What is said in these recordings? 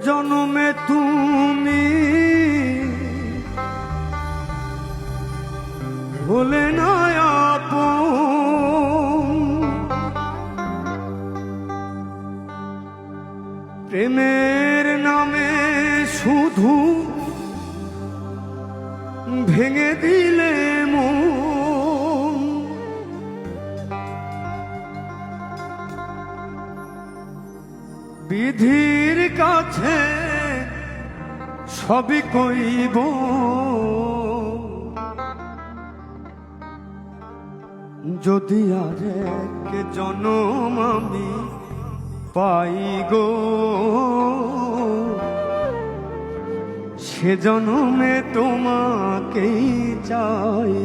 জনমে তুমি ভুলে না আপন, প্রেমের নামে শুধু ভেঙে দিলে মন। বিধির কাছে সবই কইব, যদি আর এক জনম আমি পাই গো, সে জনমে তোমাকেই চাই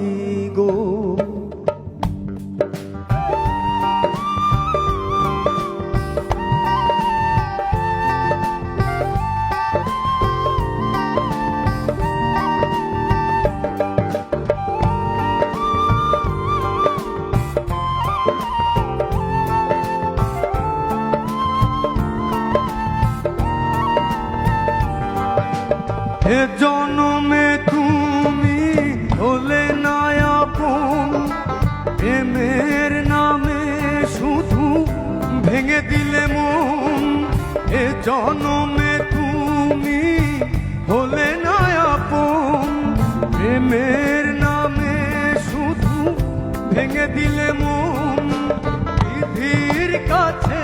গো। এ জনমে তুমি হলে না আপন, প্রেমের নামে শুধু ভেঙে দিলে মন। এ জনমে তুমি হলে না আপন, প্রেমের নামে শুধু ভেঙে দিলে মন। বিধির কাছে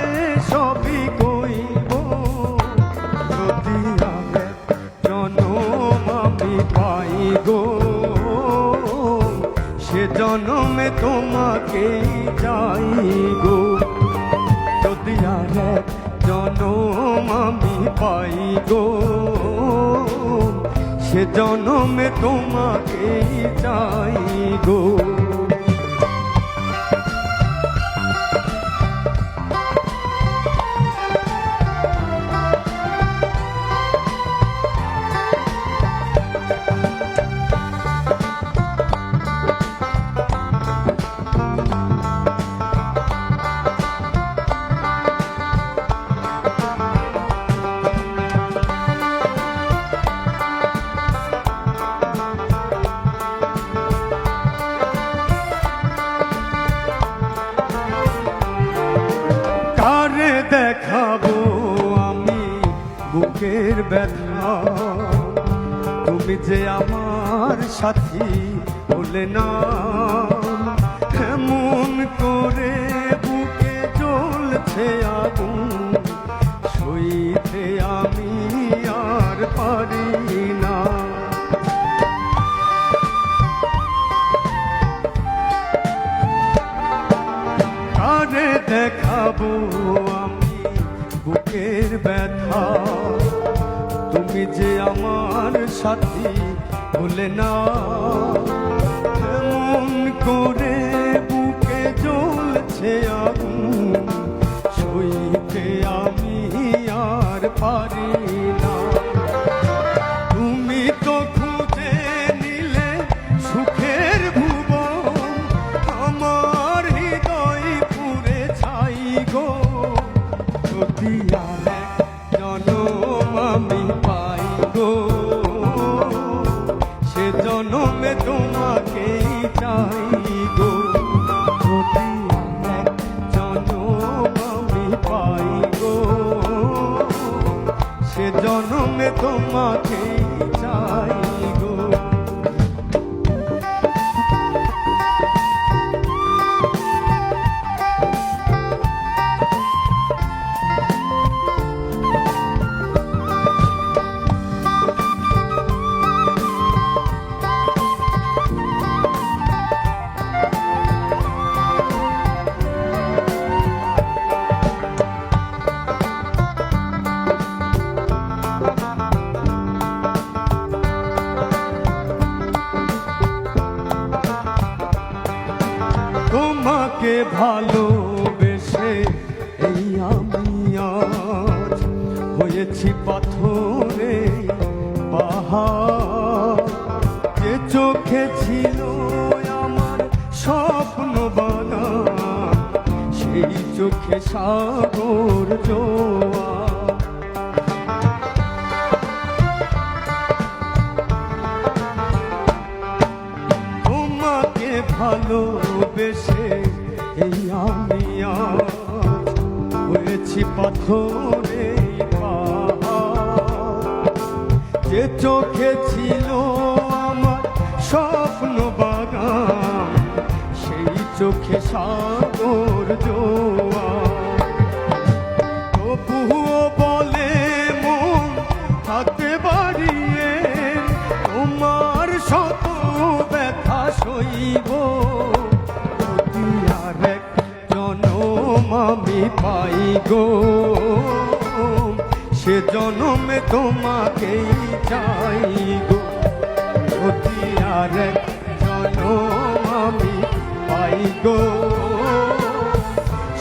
সবই কইব, যদি আমি পাই গো, সে জনমে তোমাকেই চাই গো। যদি আর এক জনম আমি পাই গো, সে জনমে তোমাকেই চাই গো। কারে দেখাবো আমি বুকের ব্যথা, তুমি যে আমার সাথী বলে না। এমন করে বুকে জ্বলছে আগুন, সইতে আমি আর পারি না। কারে দেখাবো আমি বুকের ব্যথা, তুমি যে আমার সাথী বলে না। এমন করে বুকে জ্বলছে আগুন, সইতে আমি আর পারি না। তুমি তো খুঁজে নিলে সুখের ভুবন, আমার হৃদয় পুরে ছাই গো। যদি আর এক জনম আমি পাই গো, সে জনমে তোমাকেই চাই গো। যদি আর এক জনম আমি পাই গো, সে জনমে তোমাকেই চাই গো। তোমাকে ভালোবেসে এই আমি আজ হয়েছি পাথরে পাহাড়। যে চোখে ছিল আমার স্বপ্ন বাগান, সেই চোখে সাগর জোয়ার। ভালোবেসে এই আমি আজ হয়েছি পাথরে যে চোখে ছিল আমার স্বপ্ন বাগান সেই চোখে সাগর জোয়ার তবুও বলে মন থাকতে বাড়িয়ে তোমার শত ব্যথা সইব যদি আর এক জনম আমি পাই গো সে জনমে তোমাকেই চাই গো যদি আর এক জনম আমি পাই গো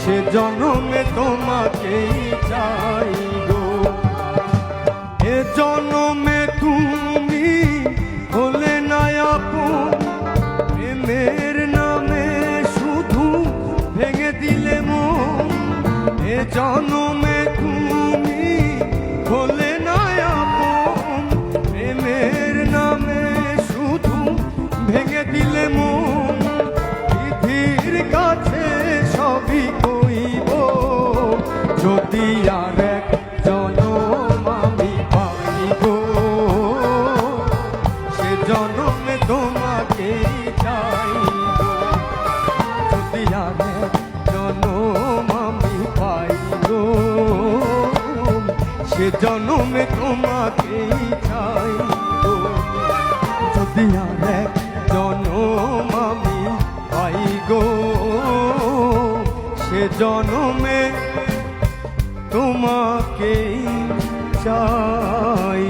সে জনমে তোমাকেই চাই গো এ জনমে তুমি হলে না আপন প্রেমের নামে শুধু ভেঙে দিলে মন এ জনমে তুমি হলে না আপন প্রেমের নামে শুধু ভেঙে দিলে মন বিধির কাছে সবই কইব যদি আর এক জনম আমি পাইব সে জনমে তোমাকে চাইব যদি আর এক জনম আমি পাইব সে জনমে তোমাকে চাইব যদি আর এক জনম আমি পাই গো সে জনমে তোমাকে চাই।